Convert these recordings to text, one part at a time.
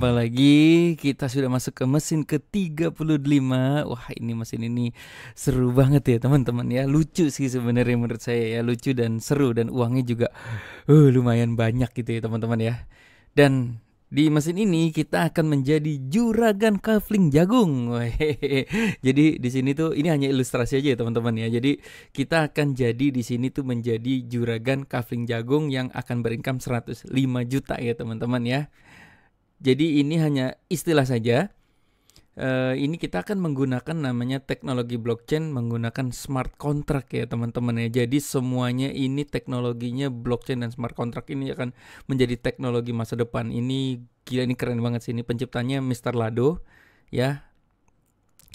berjumpa lagi. Kita sudah masuk ke mesin ke-35. Wah, ini mesin ini seru banget ya teman-teman ya. Lucu sih sebenarnya menurut saya ya. Lucu dan seru dan uangnya juga lumayan banyak gitu ya teman-teman ya. Dan di mesin ini kita akan menjadi juragan kafling jagung. Wehehe. Jadi di sini tuh ini hanya ilustrasi aja ya teman-teman ya. Jadi kita akan jadi di sini tuh menjadi juragan kafling jagung yang akan berincome 105 juta ya teman-teman ya. Jadi ini hanya istilah saja. Ini kita akan menggunakan namanya teknologi blockchain menggunakan smart contract ya teman-teman ya. Jadi semuanya ini teknologinya blockchain dan smart contract ini akan menjadi teknologi masa depan. Ini gila, ini keren banget sih. Ini penciptanya Mr. Lado ya.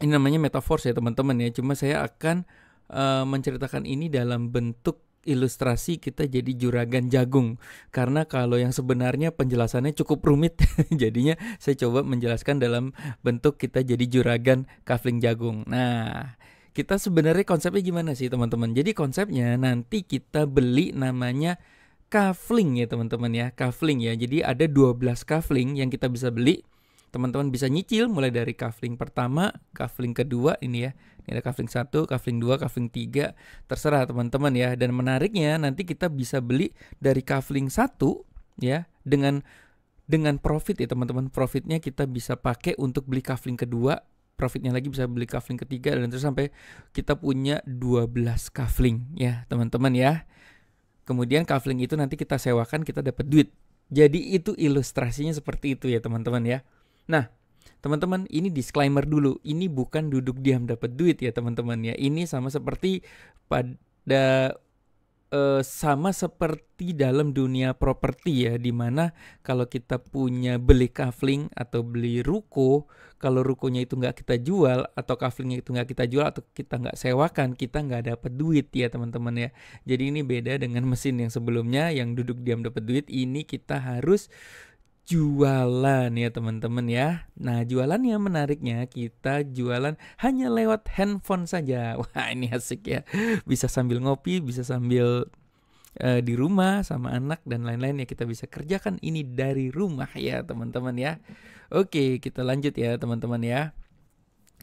Ini namanya Metaverse ya teman-teman ya. Cuma saya akan menceritakan ini dalam bentuk ilustrasi kita jadi juragan jagung. Karena kalau yang sebenarnya penjelasannya cukup rumit. Jadinya saya coba menjelaskan dalam bentuk kita jadi juragan kafling jagung. Nah, kita sebenarnya konsepnya gimana sih teman-teman? Jadi konsepnya nanti kita beli namanya kafling ya teman-teman ya. Kafling ya. Jadi ada 12 kafling yang kita bisa beli. Teman-teman bisa nyicil mulai dari kafling pertama, kafling kedua ini ya. Ini ada kafling 1, kafling 2, kafling 3. Terserah teman-teman ya. Dan menariknya nanti kita bisa beli dari kafling 1 ya dengan profit ya teman-teman. Profitnya kita bisa pakai untuk beli kafling kedua. Profitnya lagi bisa beli kafling ketiga dan terus sampai kita punya 12 kafling ya teman-teman ya. Kemudian kafling itu nanti kita sewakan, kita dapat duit. Jadi itu ilustrasinya seperti itu ya teman-teman ya. Nah, teman-teman, ini disclaimer dulu. Ini bukan duduk diam dapat duit ya teman-teman ya. Ini sama seperti dalam dunia properti ya, dimana kalau kita punya beli kafling atau beli ruko, kalau rukonya itu nggak kita jual atau kaflingnya itu nggak kita jual atau kita nggak sewakan, kita nggak dapat duit ya teman-teman ya. Jadi ini beda dengan mesin yang sebelumnya yang duduk diam dapat duit. Ini kita harus jualan ya teman-teman ya. Nah, jualannya menariknya kita jualan hanya lewat handphone saja. Wah, ini asik ya. Bisa sambil ngopi, bisa sambil di rumah sama anak dan lain-lain ya, kita bisa kerjakan ini dari rumah ya teman-teman ya. Oke, kita lanjut ya teman-teman ya.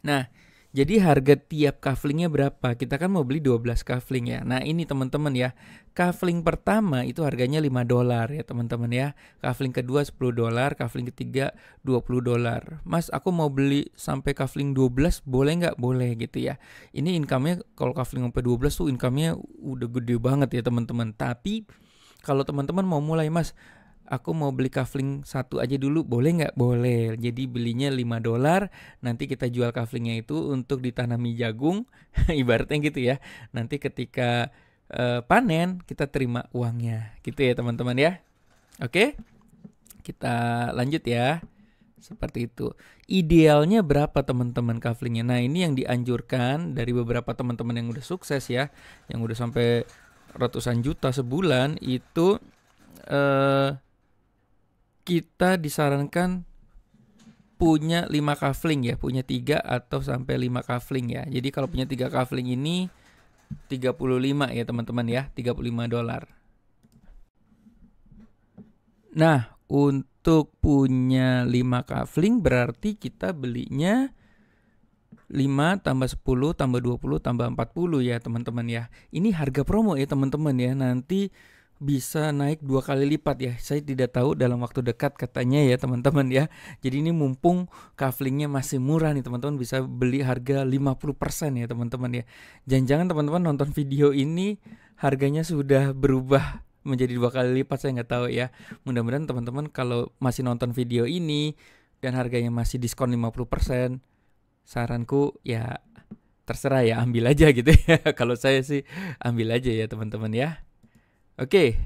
Nah, jadi harga tiap kaflingnya berapa? Kita kan mau beli 12 kafling ya. Nah, ini teman-teman ya. Kafling pertama itu harganya $5 ya teman-teman ya. Kafling kedua $10, kafling ketiga $20. Mas, aku mau beli sampai kafling 12, boleh nggak? Boleh gitu ya. Ini income-nya kalau kafling sampai 12 tuh income-nya udah gede banget ya teman-teman. Tapi kalau teman-teman mau mulai, Mas, aku mau beli kafling 1 aja dulu, boleh nggak? Boleh. Jadi belinya $5, nanti kita jual kaflingnya itu untuk ditanami jagung, ibaratnya gitu ya. Nanti ketika panen kita terima uangnya, gitu ya teman-teman ya. Oke, kita lanjut ya. Seperti itu. Idealnya berapa teman-teman kaflingnya? Nah, ini yang dianjurkan dari beberapa teman-teman yang udah sukses ya, yang udah sampai ratusan juta sebulan itu. Kita disarankan punya 5 kafling ya, punya 3 atau sampai 5 kafling ya. Jadi kalau punya 3 kafling ini 35 ya teman-teman ya, $35. Nah, untuk punya 5 kafling berarti kita belinya 5 tambah 10 tambah 20 tambah 40 ya teman-teman ya. Ini harga promo ya teman-teman ya. Nanti bisa naik 2 kali lipat ya. Saya tidak tahu dalam waktu dekat katanya ya teman-teman ya. Jadi ini mumpung kaflingnya masih murah nih teman-teman, bisa beli harga 50% ya teman-teman ya. Jangan-jangan teman-teman nonton video ini harganya sudah berubah menjadi 2 kali lipat, saya nggak tahu ya. Mudah-mudahan teman-teman kalau masih nonton video ini dan harganya masih diskon 50%, saranku ya terserah ya, ambil aja gitu ya. Kalau saya sih ambil aja ya teman-teman ya. Oke,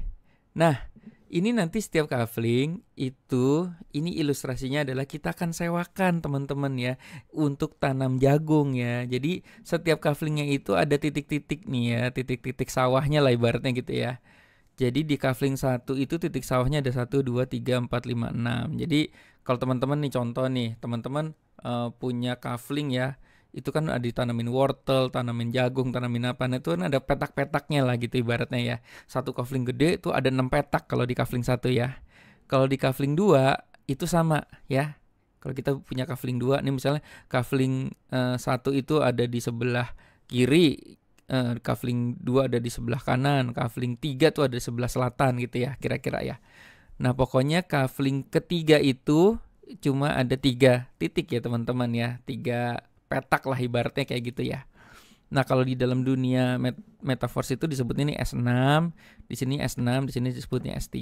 nah ini nanti setiap kafling itu, ini ilustrasinya adalah kita akan sewakan teman-teman ya untuk tanam jagung ya. Jadi setiap kaflingnya itu ada titik-titik nih ya, titik-titik sawahnya lah ibaratnya gitu ya. Jadi di kafling 1 itu titik sawahnya ada 1, 2, 3, 4, 5, 6. Jadi kalau teman-teman nih contoh nih, teman-teman punya kafling ya, itu kan ada ditanamin wortel, tanamin jagung, tanamin apa, nah itu kan ada petak-petaknya lah gitu ibaratnya ya. Satu kafling gede itu ada 6 petak kalau di kafling 1 ya. Kalau di kafling 2 itu sama ya. Kalau kita punya kafling 2 nih, misalnya kafling 1 itu ada di sebelah kiri, kafling 2 ada di sebelah kanan, kafling 3 tuh ada di sebelah selatan gitu ya kira-kira ya. Nah pokoknya kafling ketiga itu cuma ada 3 titik ya teman-teman ya, 3 petak lah ibaratnya kayak gitu ya. Nah kalau di dalam dunia metaverse itu disebutnya ini S6, di sini S6, di sini disebutnya S3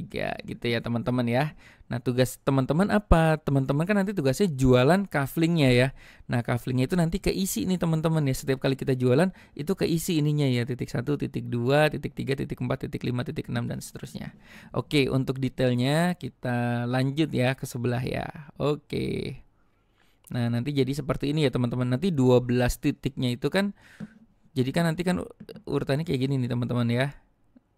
gitu ya teman-teman ya. Nah tugas teman-teman apa? Teman-teman kan nanti tugasnya jualan kaflingnya ya. Nah kaflingnya itu nanti keisi nih teman-teman ya. Setiap kali kita jualan itu keisi ininya ya, titik 1, titik 2, titik 3, titik 4, titik 5, titik 6 dan seterusnya. Oke, untuk detailnya kita lanjut ya ke sebelah ya. Oke. Nah nanti jadi seperti ini ya teman-teman. Nanti 12 titiknya itu kan, jadi kan nanti kan urutannya kayak gini nih teman-teman ya.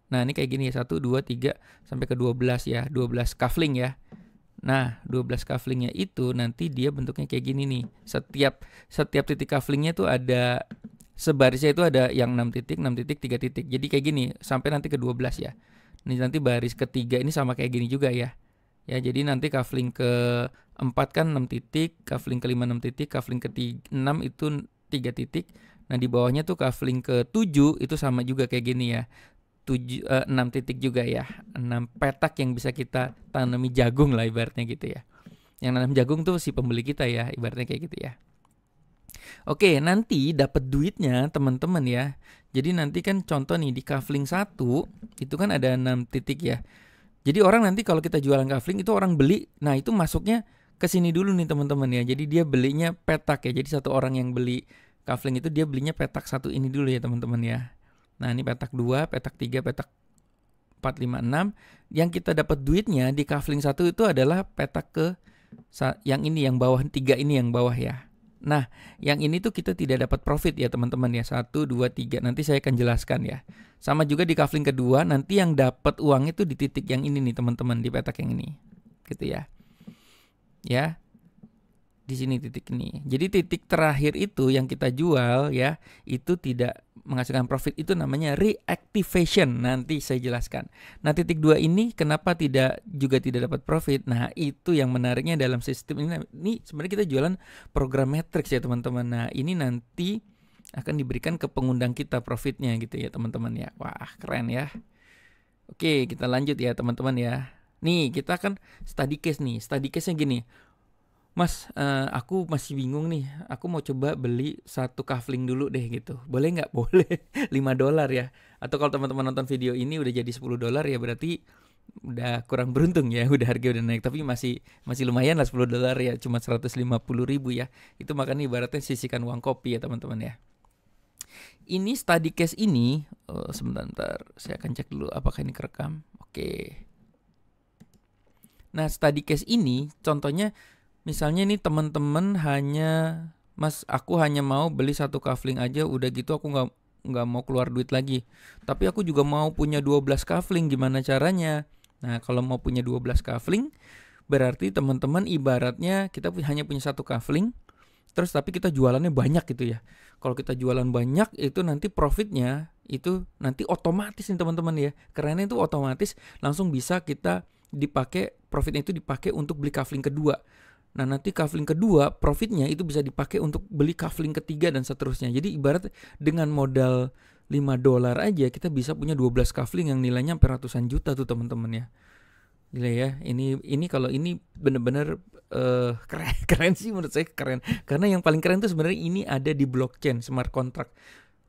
Nah ini kayak gini ya, 1, 2, 3 sampai ke 12 ya, 12 kafling ya. Nah 12 kaflingnya itu nanti dia bentuknya kayak gini nih. Setiap titik kaflingnya tuh ada sebarisnya, itu ada yang 6 titik, 6 titik, 3 titik. Jadi kayak gini sampai nanti ke 12 ya. Ini nanti baris ketiga ini sama kayak gini juga ya. Ya jadi nanti kafling ke 4 kan 6 titik, kafling ke-5 6 titik, kafling ke-6 itu 3 titik. Nah di bawahnya tuh kafling ke-7 itu sama juga kayak gini ya. 6 titik juga ya. 6 petak yang bisa kita tanami jagung lah ibaratnya gitu ya. Yang nanam jagung tuh si pembeli kita ya, ibaratnya kayak gitu ya. Oke, nanti dapat duitnya teman-teman ya. Jadi nanti kan contoh nih di kafling 1 itu kan ada 6 titik ya. Jadi orang nanti kalau kita jualan kafling itu orang beli, nah itu masuknya ke sini dulu nih teman-teman ya. Jadi dia belinya petak ya. Jadi satu orang yang beli kafling itu dia belinya petak 1 ini dulu ya teman-teman ya. Nah ini petak 2, petak 3, petak 4, 5, 6. Yang kita dapat duitnya di kafling 1 itu adalah petak ke yang ini, yang bawah 3 ini yang bawah ya. Nah yang ini tuh kita tidak dapat profit ya teman-teman ya. 1, 2, 3 nanti saya akan jelaskan ya. Sama juga di kafling kedua, nanti yang dapat uang itu di titik yang ini nih teman-teman, di petak yang ini gitu ya. Ya, di sini titik ini. Jadi titik terakhir itu yang kita jual ya, itu tidak menghasilkan profit, itu namanya reactivation. Nanti saya jelaskan. Nah, titik 2 ini kenapa tidak dapat profit? Nah, itu yang menariknya dalam sistem ini. Ini sebenarnya kita jualan program matrix ya, teman-teman. Nah, ini nanti akan diberikan ke pengundang kita profitnya gitu ya, teman-teman ya. Wah, keren ya. Oke, kita lanjut ya, teman-teman ya. Nih, kita kan study case nih. Study case-nya gini. Mas, aku masih bingung nih. Aku mau coba beli 1 kafling dulu deh gitu. Boleh nggak? Boleh. $5 ya. Atau kalau teman-teman nonton video ini udah jadi $10 ya, berarti udah kurang beruntung ya. Udah harga udah naik. Tapi masih lumayan lah $10 ya. Cuma 150.000 ya. Itu makanya ibaratnya sisihkan uang kopi ya teman-teman ya. Ini study case ini, sebentar. Saya akan cek dulu apakah ini kerekam. Oke. Nah study case ini contohnya, misalnya nih teman-teman Mas, aku hanya mau beli 1 kafling aja, udah gitu aku nggak mau keluar duit lagi. Tapi aku juga mau punya 12 kafling, gimana caranya? Nah, kalau mau punya 12 kafling, berarti teman-teman ibaratnya kita hanya punya 1 kafling, terus tapi kita jualannya banyak gitu ya. Kalau kita jualan banyak, itu nanti profitnya itu nanti otomatis nih teman-teman ya. Kerennya itu otomatis langsung bisa kita dipakai, profitnya itu dipakai untuk beli kafling kedua. Nah nanti kafling kedua profitnya itu bisa dipakai untuk beli kafling ketiga dan seterusnya. Jadi ibarat dengan modal $5 aja kita bisa punya 12 kafling yang nilainya sampai ratusan juta tuh teman-teman ya. Gila ya, ini kalau ini bener-bener keren sih menurut saya, keren. Karena yang paling keren tuh sebenarnya ini ada di blockchain, smart contract.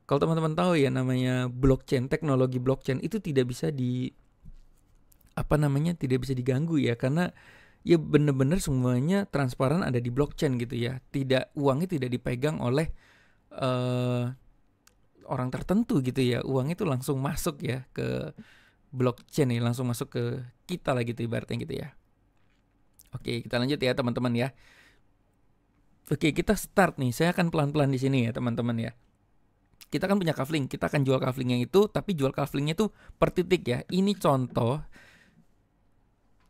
Kalau teman-teman tahu ya namanya blockchain, teknologi blockchain itu tidak bisa tidak bisa diganggu ya, karena ya bener-bener semuanya transparan ada di blockchain gitu ya. Uangnya tidak dipegang oleh orang tertentu gitu ya. Uangnya itu langsung masuk ya ke blockchain ya, langsung masuk ke kita lah gitu ibaratnya gitu ya. Oke, kita lanjut ya teman-teman ya. Oke, kita start nih. Saya akan pelan-pelan di sini ya teman-teman ya. Kita kan punya kafling, kita akan jual kaflingnya itu, tapi jual kaflingnya itu per titik ya. Ini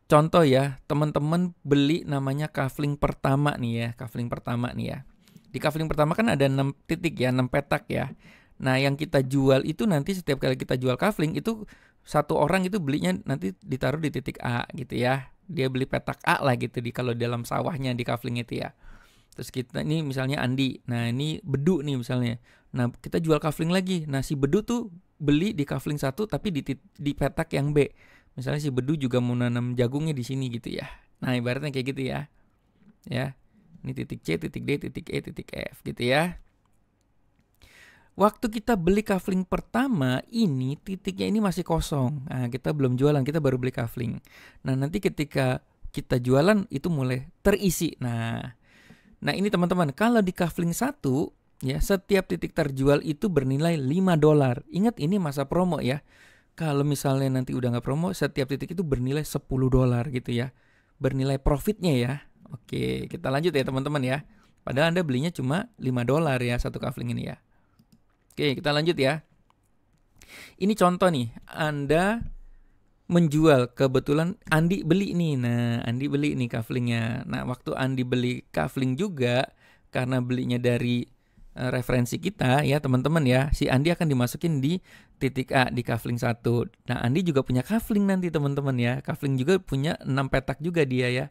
Contoh ya, teman-teman beli namanya kafling pertama nih ya, kafling pertama nih ya. Di kafling pertama kan ada 6 titik ya, 6 petak ya. Nah, yang kita jual itu nanti setiap kali kita jual kafling itu 1 orang itu belinya nanti ditaruh di titik A gitu ya. Dia beli petak A lah gitu kalau dalam sawahnya di kafling itu ya. Terus kita ini misalnya Andi. Nah, ini Bedu nih misalnya. Nah, kita jual kafling lagi. Nah, si Bedu tuh beli di kafling 1 tapi di petak yang B. Misalnya si Bedu juga mau nanam jagungnya di sini gitu ya. Nah, ibaratnya kayak gitu ya. Ya. Ini titik C, titik D, titik E, titik F gitu ya. Waktu kita beli kafling pertama ini titiknya ini masih kosong. Nah, kita belum jualan, kita baru beli kafling. Nah, nanti ketika kita jualan itu mulai terisi. Nah ini teman-teman, kalau di kafling 1 ya, setiap titik terjual itu bernilai $5. Ingat ini masa promo ya. Kalau misalnya nanti udah nggak promo, setiap titik itu bernilai $10 gitu ya. Bernilai profitnya ya. Oke, kita lanjut ya teman-teman ya. Padahal Anda belinya cuma $5 ya satu kafling ini ya. Oke, kita lanjut ya. Ini contoh nih, Anda menjual, kebetulan Andi beli nih. Nah, Andi beli nih kaflingnya. Nah, waktu Andi beli kafling juga, karena belinya dari referensi kita ya teman-teman ya, si Andi akan dimasukin di titik A di kafling 1. Nah, Andi juga punya kafling nanti teman-teman ya. Kafling juga punya 6 petak juga dia ya.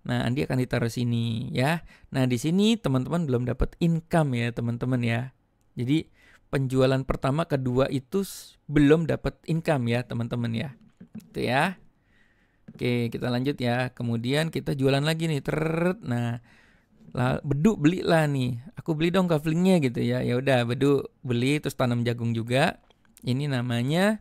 Nah, Andi akan ditaruh sini ya. Nah, di sini teman-teman belum dapat income ya teman-teman ya. Jadi penjualan pertama, kedua itu belum dapat income ya teman-teman ya. Itu ya. Oke, kita lanjut ya. Kemudian kita jualan lagi nih. Nah, Bedu belilah nih. Aku beli dong kaflingnya gitu ya. Ya udah, Bedu beli terus tanam jagung juga. Ini namanya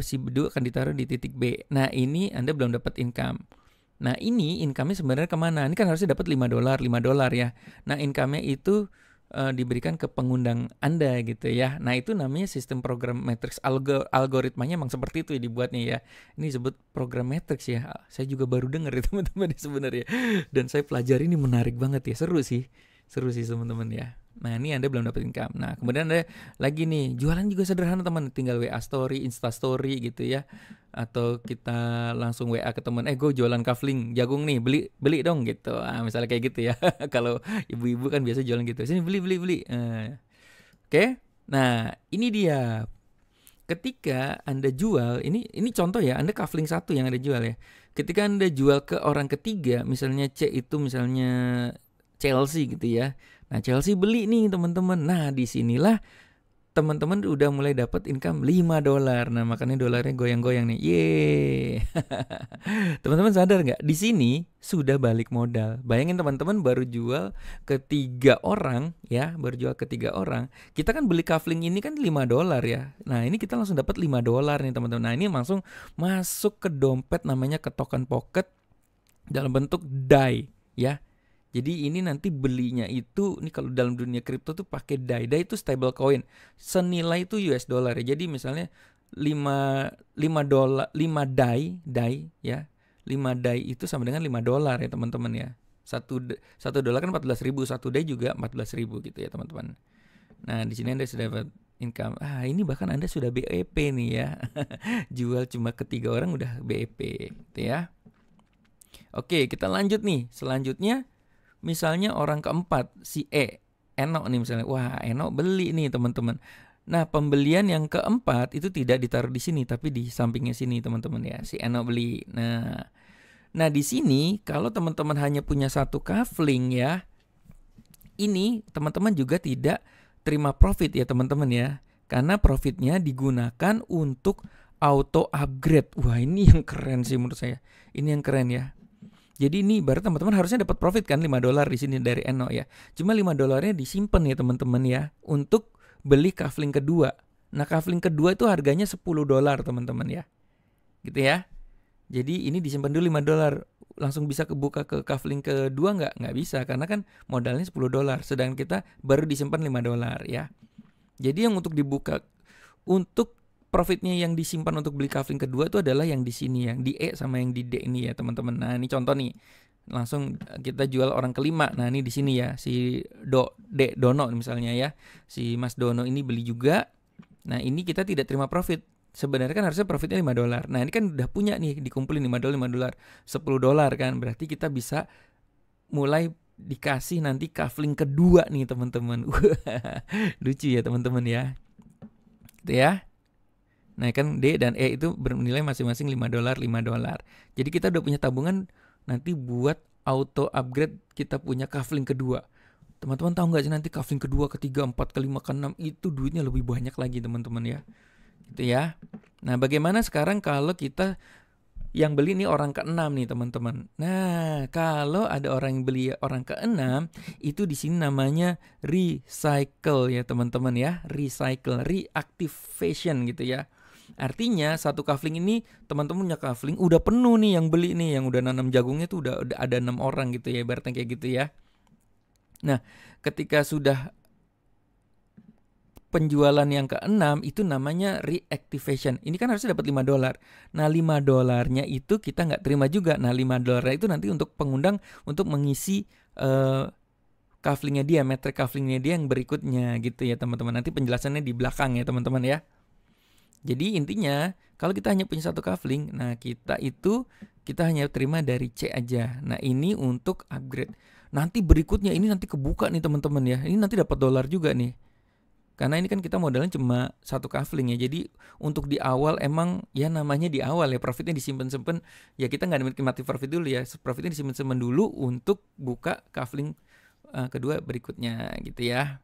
si Bedu akan ditaruh di titik B. Nah, ini Anda belum dapat income. Nah, ini income-nya sebenarnya kemana? Ini kan harusnya dapat $5 ya. Nah, income-nya itu diberikan ke pengundang Anda gitu ya. Nah, itu namanya sistem program matrix. Algoritmanya emang seperti itu ya dibuatnya ya. Ini disebut program matrix ya. Saya juga baru dengar ya teman-teman sebenarnya. Dan saya pelajari, ini menarik banget ya. Seru sih teman-teman ya. Nah, ini Anda belum dapat income. Nah, kemudian Anda lagi nih, jualan juga sederhana teman, tinggal WA story, Insta story gitu ya. Atau kita langsung WA ke teman, gue jualan kafling jagung nih, beli dong gitu. Misalnya kayak gitu ya. Kalau ibu-ibu kan biasa jualan gitu. Sini beli. Oke. Nah, ini dia. Ketika Anda jual, ini contoh ya, Anda kafling 1 yang Anda jual ya. Ketika Anda jual ke orang ketiga, misalnya C itu misalnya Chelsea gitu ya. Nah, Chelsea beli nih teman-teman. Nah, disinilah teman-teman udah mulai dapat income $5. Nah, makanya dolarnya goyang-goyang nih. Yeay. Teman-teman sadar nggak? Di sini sudah balik modal. Bayangin teman-teman baru jual ke 3 orang ya, Kita kan beli kafling ini kan $5 ya. Nah, ini kita langsung dapat $5 nih teman-teman. Nah, ini langsung masuk ke dompet, namanya ke token pocket dalam bentuk DAI ya. Jadi ini nanti belinya itu, ini kalau dalam dunia kripto tuh pakai DAI. DAI itu stable coin. Senilai itu US dollar ya. Jadi misalnya 5 DAI ya. 5 DAI itu sama dengan $5 ya teman-teman ya. 1 dolar kan 14.000, 1 DAI juga 14.000 gitu ya teman-teman. Nah, di sini Anda sudah dapat income. Ini bahkan Anda sudah BEP nih ya. Jual cuma ke 3 orang udah BEP gitu ya. Oke, kita lanjut nih. Selanjutnya misalnya orang keempat, si Eno nih misalnya. Wah, Eno beli nih teman-teman. Nah, pembelian yang keempat itu tidak ditaruh di sini, tapi di sampingnya sini teman-teman ya. Si Eno beli. Nah di sini kalau teman-teman hanya punya 1 kafling ya, ini teman-teman juga tidak terima profit ya teman-teman ya. Karena profitnya digunakan untuk auto upgrade. Wah, ini yang keren sih menurut saya. Ini yang keren ya. Jadi ini berarti teman-teman harusnya dapat profit kan $5 di sini dari Eno ya. Cuma $5-nya disimpan ya teman-teman ya untuk beli kafling kedua. Nah, kafling kedua itu harganya $10 teman-teman ya. Gitu ya. Jadi ini disimpan dulu $5. Langsung bisa kebuka ke kafling kedua nggak bisa karena kan modalnya $10. Sedangkan kita baru disimpan $5 ya. Jadi yang untuk dibuka, untuk profitnya yang disimpan untuk beli kafling kedua itu adalah yang di sini, yang di E sama yang di D ini ya teman-teman. Nah, ini contoh nih. Langsung kita jual orang kelima. Nah, ini di sini ya, si Dono misalnya ya. Si Mas Dono ini beli juga. Nah, ini kita tidak terima profit. Sebenarnya kan harusnya profitnya $5. Nah, ini kan udah punya nih, dikumpulin $5, $10 kan. Berarti kita bisa mulai dikasih nanti kafling kedua nih teman-teman. Lucu ya teman-teman ya. Gitu ya. Nah kan D dan E itu bernilai masing-masing $5, $5. Jadi kita udah punya tabungan nanti buat auto upgrade kita punya kafling kedua. Teman-teman tahu nggak sih nanti kafling kedua, ketiga, empat, kelima, keenam itu duitnya lebih banyak lagi teman-teman ya. Gitu ya. Nah bagaimana sekarang kalau kita yang beli nih orang ke-6 nih teman-teman. Nah, kalau ada orang yang beli orang ke-6, itu di sini namanya recycle ya teman-teman ya. Recycle, reactivation gitu ya. Artinya satu kafling ini teman-teman punya kafling udah penuh nih yang beli nih, yang udah nanam jagungnya tuh udah ada 6 orang gitu ya, ibaratnya kayak gitu ya. Nah, ketika sudah penjualan yang ke-6 itu namanya reactivation. Ini kan harusnya dapat $5. Nah, $5-nya itu kita nggak terima juga. Nah, $5 itu nanti untuk pengundang untuk mengisi kaflingnya dia, metric kaflingnya dia yang berikutnya gitu ya teman-teman. Nanti penjelasannya di belakang ya teman-teman ya. Jadi intinya kalau kita hanya punya satu kafling, nah kita hanya terima dari C aja. Nah, ini untuk upgrade. Nanti berikutnya ini nanti kebuka nih teman-teman ya. Ini nanti dapat $, juga nih. Karena ini kan kita modalnya cuma satu kafling ya. Jadi untuk di awal emang ya namanya di awal ya, profitnya disimpan-simpan. Ya kita nggak nikmati profit dulu ya. Profitnya disimpan-simpan dulu untuk buka kafling kedua berikutnya gitu ya.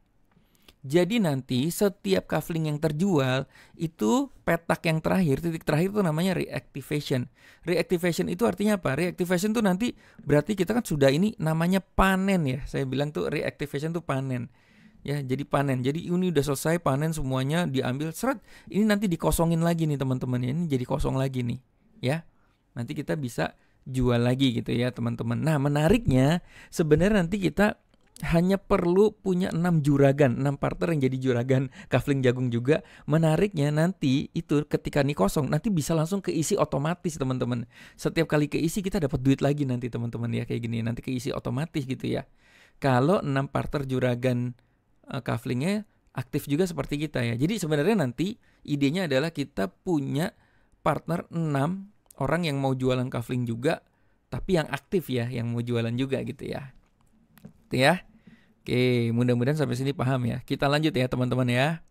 Jadi nanti setiap kafling yang terjual itu petak yang terakhir, titik terakhir itu namanya reactivation. Reactivation itu artinya apa? Reactivation itu nanti berarti kita kan sudah ini namanya panen ya. Saya bilang tuh reactivation tuh panen. Ya, jadi panen. Jadi ini udah selesai panen semuanya, diambil seret. Ini nanti dikosongin lagi nih teman-teman ya. Ini jadi kosong lagi nih, ya. Nanti kita bisa jual lagi gitu ya, teman-teman. Nah, menariknya sebenarnya nanti kita hanya perlu punya 6 juragan, 6 partner yang jadi juragan kafling jagung juga. Menariknya nanti itu ketika nih kosong, nanti bisa langsung keisi otomatis teman-teman. Setiap kali keisi kita dapat duit lagi nanti teman-teman ya, kayak gini. Nanti keisi otomatis gitu ya. Kalau 6 partner juragan kaflingnya aktif juga seperti kita ya. Jadi sebenarnya nanti idenya adalah kita punya partner 6 orang yang mau jualan kafling juga, tapi yang aktif ya, yang mau jualan juga gitu ya. Gitu ya. Oke, mudah-mudahan sampai sini paham ya. Kita lanjut ya teman-teman ya.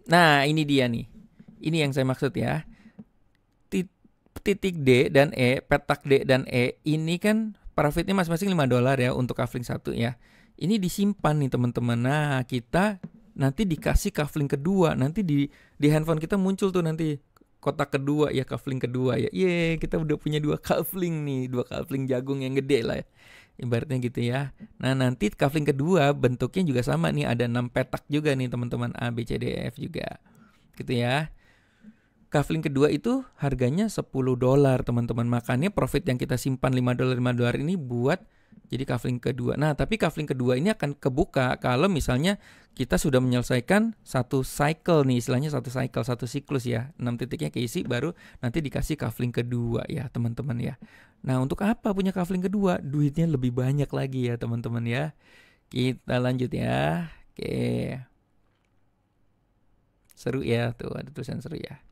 Nah, ini dia nih. Ini yang saya maksud ya. Titik D dan E, petak D dan E, ini kan profitnya masing-masing $5 ya untuk kafling satu ya. Ini disimpan nih teman-teman. Nah, kita nanti dikasih kafling kedua. Nanti di handphone kita muncul tuh nanti kotak kedua ya, kafling kedua ya. Yeay, kita udah punya 2 kafling nih, 2 kafling jagung yang gede lah ya. Ibaratnya gitu ya. Nah, nanti kafling kedua bentuknya juga sama nih, ada 6 petak juga nih teman-teman, A, B, C, D, E, F juga. Gitu ya. Kafling kedua itu harganya $10 teman-teman. Makanya profit yang kita simpan $5 ini buat jadi kafling kedua. Nah, tapi kafling kedua ini akan kebuka kalau misalnya kita sudah menyelesaikan satu cycle nih, istilahnya satu cycle, satu siklus ya. 6 titiknya keisi baru nanti dikasih kafling kedua ya teman-teman ya. Nah, untuk apa punya kafling kedua? Duitnya lebih banyak lagi ya teman-teman ya. Kita lanjut ya. Oke. Seru ya, tuh ada tulisan seru ya.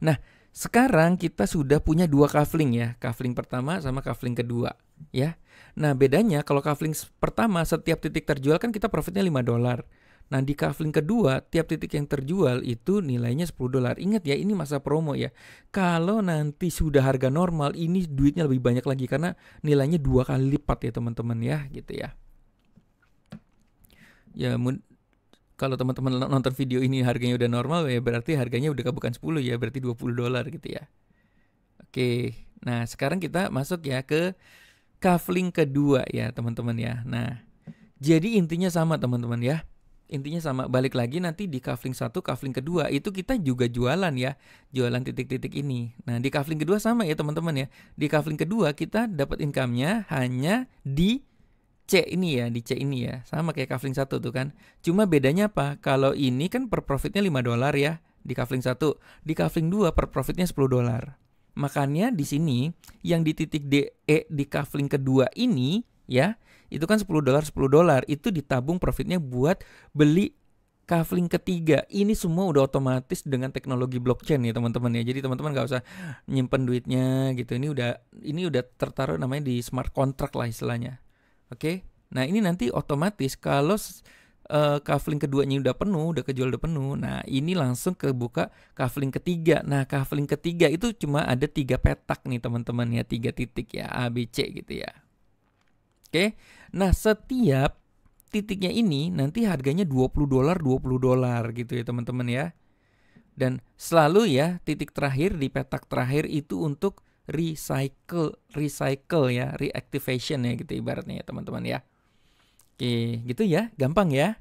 Nah, sekarang kita sudah punya 2 kafling ya. Kafling pertama sama kafling kedua ya. Nah, bedanya kalau kafling pertama setiap titik terjual kan kita profitnya $5. Nah, di kafling kedua tiap titik yang terjual itu nilainya $10. Ingat ya, ini masa promo ya. Kalau nanti sudah harga normal, ini duitnya lebih banyak lagi karena nilainya 2 kali lipat ya teman-teman ya, gitu ya. Ya, kalau teman-teman nonton video ini harganya udah normal ya berarti harganya udah bukan 10 ya, berarti $20 gitu ya. Oke, nah sekarang kita masuk ya ke kafling kedua ya teman-teman ya. Nah, jadi intinya sama teman-teman ya. Intinya sama, balik lagi nanti di kafling 1, kafling kedua itu kita juga jualan ya. Jualan titik-titik ini. Nah, di kafling kedua sama ya teman-teman ya. Di kafling kedua kita dapat income-nya hanya di C ini ya, di C ini ya. Sama kayak kafling 1 tuh kan. Cuma bedanya apa? Kalau ini kan per profitnya $5 ya di kafling 1. Di kafling 2 per profitnya $10. Makanya di sini yang di titik D, E di kafling kedua ini ya, itu kan $10 itu ditabung profitnya buat beli kafling ketiga. Ini semua udah otomatis dengan teknologi blockchain ya teman-teman ya. Jadi teman-teman nggak usah nyimpen duitnya gitu. Ini udah tertaruh namanya di smart contract lah istilahnya. Oke. Nah, ini nanti otomatis kalau kafling keduanya udah penuh, udah kejual udah penuh. Nah, ini langsung kebuka kafling ketiga. Nah, kafling ketiga itu cuma ada 3 petak nih teman-teman ya, 3 titik ya, A, B, C gitu ya. Oke. Nah, setiap titiknya ini nanti harganya $20 gitu ya teman-teman ya. Dan selalu ya titik terakhir di petak terakhir itu untuk recycle ya, reactivation ya gitu ibaratnya ya teman-teman ya. Oke, gitu ya, gampang ya.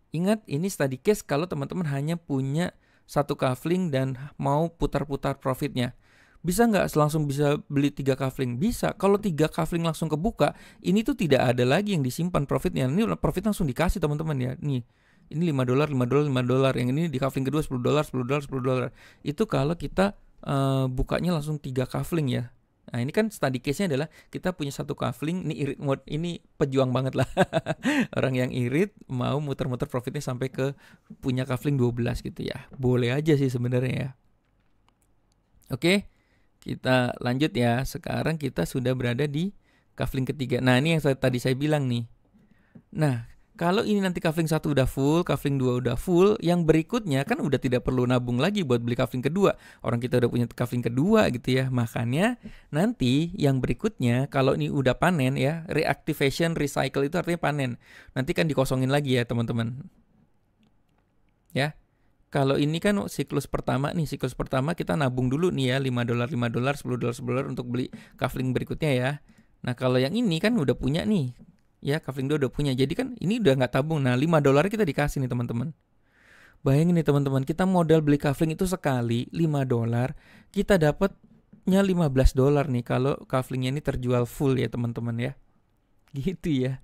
Ingat ini study case kalau teman-teman hanya punya satu kafling dan mau putar-putar profitnya. Bisa nggak langsung bisa beli 3 kafling? Bisa. Kalau 3 kafling langsung kebuka, ini tuh tidak ada lagi yang disimpan profitnya. Ini profit langsung dikasih teman-teman ya. Nih, ini $5, $5. Yang ini di kafling kedua $10, $10. Itu kalau kita bukanya langsung 3 kafling ya. Nah, ini kan study case-nya adalah kita punya satu kafling, ini irit mode, ini pejuang banget lah. Orang yang irit mau muter-muter profitnya sampai ke punya kafling 12 gitu ya. Boleh aja sih sebenarnya ya. Oke, kita lanjut ya. Sekarang kita sudah berada di kafling ketiga. Nah, ini yang tadi saya bilang nih. Nah, kalau ini nanti kafling 1 udah full, kafling 2 udah full, yang berikutnya kan udah tidak perlu nabung lagi buat beli kafling kedua. Orang kita udah punya kafling kedua gitu ya. Makanya nanti yang berikutnya kalau ini udah panen ya, reactivation, recycle itu artinya panen. Nanti kan dikosongin lagi ya teman-teman. Ya. Kalau ini kan siklus pertama nih, siklus pertama kita nabung dulu nih ya, $5, $5, $10, $10 untuk beli kafling berikutnya ya. Nah, kalau yang ini kan udah punya nih. Ya, kafling 2 udah punya. Jadi kan ini udah nggak tabung. Nah, $5 kita dikasih nih teman-teman. Bayangin nih teman-teman, kita modal beli kafling itu sekali $5, kita dapatnya $15 nih kalau kaflingnya ini terjual full ya teman-teman ya. Gitu ya.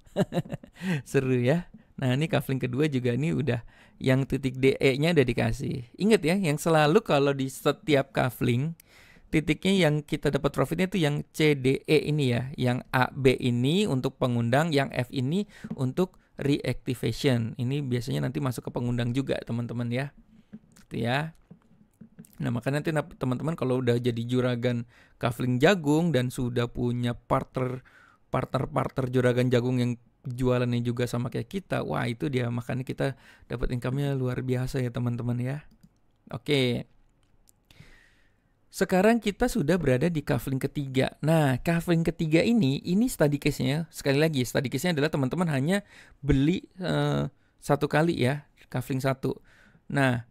Seru ya. Nah, ini kafling kedua juga ini udah yang titik DE-nya udah dikasih. Ingat ya, yang selalu kalau di setiap kafling titiknya yang kita dapat profitnya itu yang CDE ini ya, yang AB ini untuk pengundang, yang F ini untuk reactivation. Ini biasanya nanti masuk ke pengundang juga teman-teman ya. Gitu ya. Nah, makanya nanti teman-teman kalau udah jadi juragan kafling jagung dan sudah punya partner juragan jagung yang jualannya juga sama kayak kita, wah itu dia, makanya kita dapat income-nya luar biasa ya teman-teman ya. Oke. Sekarang kita sudah berada di kafling ketiga. Nah, kafling ketiga ini study case-nya, sekali lagi study case-nya adalah teman-teman hanya beli satu kali ya, kafling 1. Nah,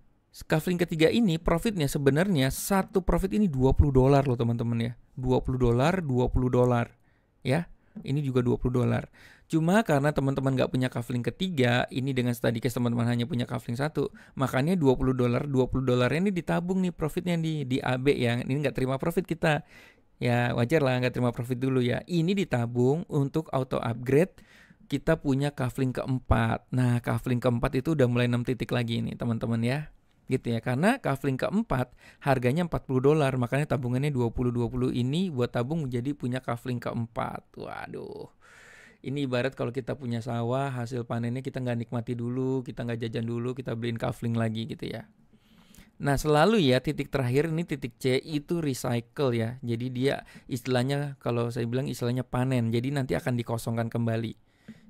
kafling ketiga ini profitnya sebenarnya satu profit ini $20 loh teman-teman ya. $20 ya. Ini juga $20. Cuma karena teman-teman nggak punya kafling ketiga, ini dengan study case teman-teman hanya punya kafling 1, makanya $20 ini ditabung nih profitnya di AB ya. Ini nggak terima profit kita. Ya wajar lah nggak terima profit dulu ya. Ini ditabung untuk auto upgrade kita punya kafling keempat. Nah, kafling keempat itu udah mulai 6 titik lagi nih teman-teman ya. Gitu ya, karena kafling keempat harganya $40, makanya tabungannya 20 ini buat tabung jadi punya kafling keempat. Waduh, ini ibarat kalau kita punya sawah, hasil panennya kita nggak nikmati dulu, kita nggak jajan dulu, kita beliin kafling lagi gitu ya. Nah, selalu ya titik terakhir ini titik C itu recycle ya. Jadi dia istilahnya, kalau saya bilang istilahnya panen, jadi nanti akan dikosongkan kembali